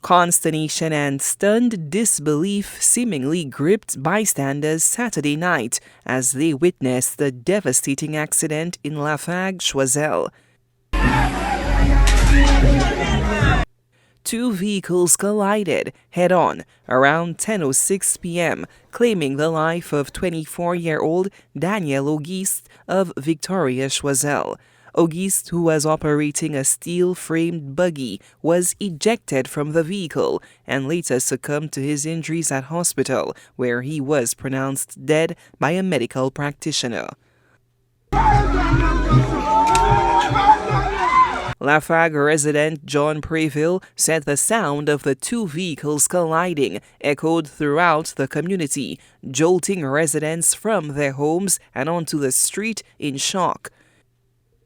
Consternation and stunned disbelief seemingly gripped bystanders Saturday night as they witnessed the devastating accident in Fargue, Choiseul. Two vehicles collided head-on around 10:06 p.m., claiming the life of 24-year-old Daniel Auguste of Victoria, Choiseul. Auguste, who was operating a steel-framed buggy, was ejected from the vehicle and later succumbed to his injuries at hospital, where he was pronounced dead by a medical practitioner. Fargue resident John Preville said the sound of the two vehicles colliding echoed throughout the community, jolting residents from their homes and onto the street in shock.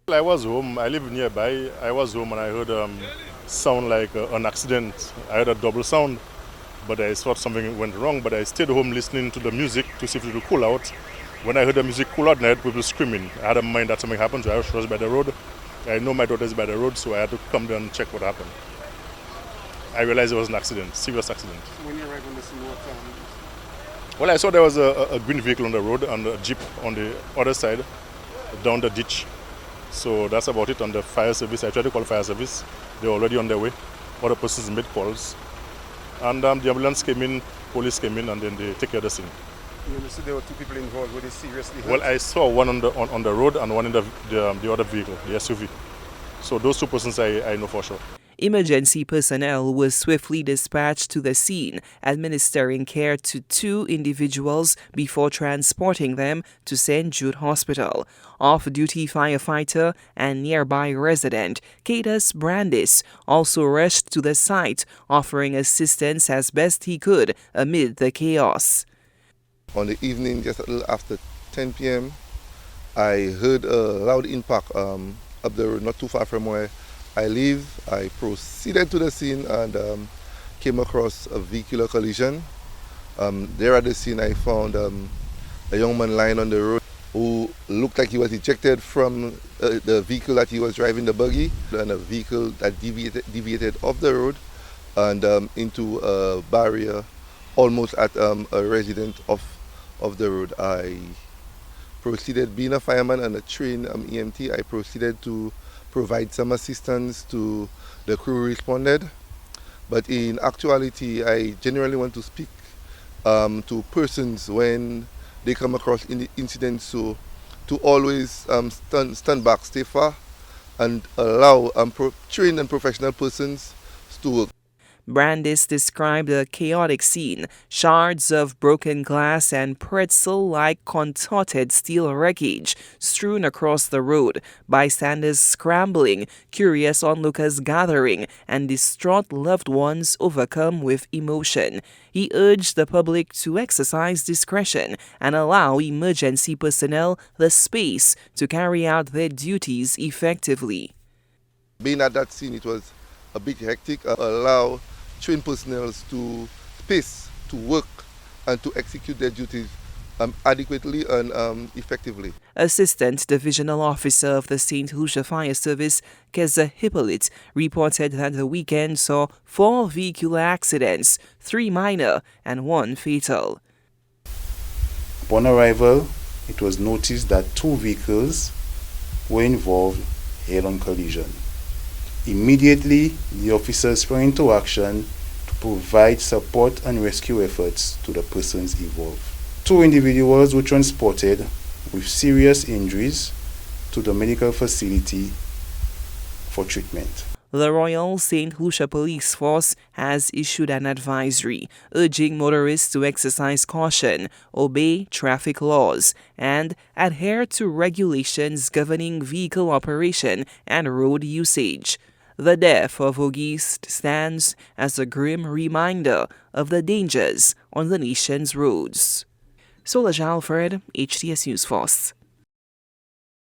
I was home. I live nearby. I was home and I heard sound like an accident. I heard a double sound, but I thought something went wrong. But I stayed home listening to the music to see if it would cool out. When I heard the music cool out, I heard people screaming. I had in mind that something happened, so I was by the road. I know my daughter's by the road, so I had to come down and check what happened. I realized it was an accident, serious accident. When you arrived on the scene, what Well, I saw there was a green vehicle on the road and a jeep on the other side, down the ditch. So that's about it on the fire service. I tried to call fire service. They're already on their way. Other persons made calls. And the ambulance came in, police came in, and then they take care of the scene. You understood there were two people involved. Were they seriously hurt? Well, I saw one on the road and one in the other vehicle, the SUV. So those two persons I know for sure. Emergency personnel was swiftly dispatched to the scene, administering care to two individuals before transporting them to St. Jude Hospital. Off-duty firefighter and nearby resident Catus Brandis also rushed to the site, offering assistance as best he could amid the chaos. On the evening, just a little after 10 p.m., I heard a loud impact up the road, not too far from where I live. I proceeded to the scene and came across a vehicular collision. There at the scene, I found a young man lying on the road who looked like he was ejected from the vehicle that he was driving, the buggy, and a vehicle that deviated off the road and into a barrier almost at a resident of the road. I proceeded, being a fireman and a trained EMT, I proceeded to provide some assistance to the crew who responded. But in actuality, I generally want to speak to persons when they come across incidents, so to always stand back, stay far, and allow trained and professional persons to work. Brandis described a chaotic scene, shards of broken glass and pretzel-like contorted steel wreckage strewn across the road, bystanders scrambling, curious onlookers gathering, and distraught loved ones overcome with emotion. He urged the public to exercise discretion and allow emergency personnel the space to carry out their duties effectively. Being at that scene, it was a bit hectic. Allow trained personnel to space to work and to execute their duties adequately and effectively. Assistant Divisional Officer of the St. Lucia Fire Service, Keza Hippolyte, reported that the weekend saw 4 vehicular accidents, 3 minor and 1 fatal. Upon arrival, it was noticed that 2 vehicles were involved head-on collision. Immediately, the officers sprang into action to provide support and rescue efforts to the persons involved. 2 individuals were transported with serious injuries to the medical facility for treatment. The Royal St. Lucia Police Force has issued an advisory urging motorists to exercise caution, obey traffic laws, and adhere to regulations governing vehicle operation and road usage. The death of Auguste stands as a grim reminder of the dangers on the nation's roads. Solange Alfred, HTS News Force.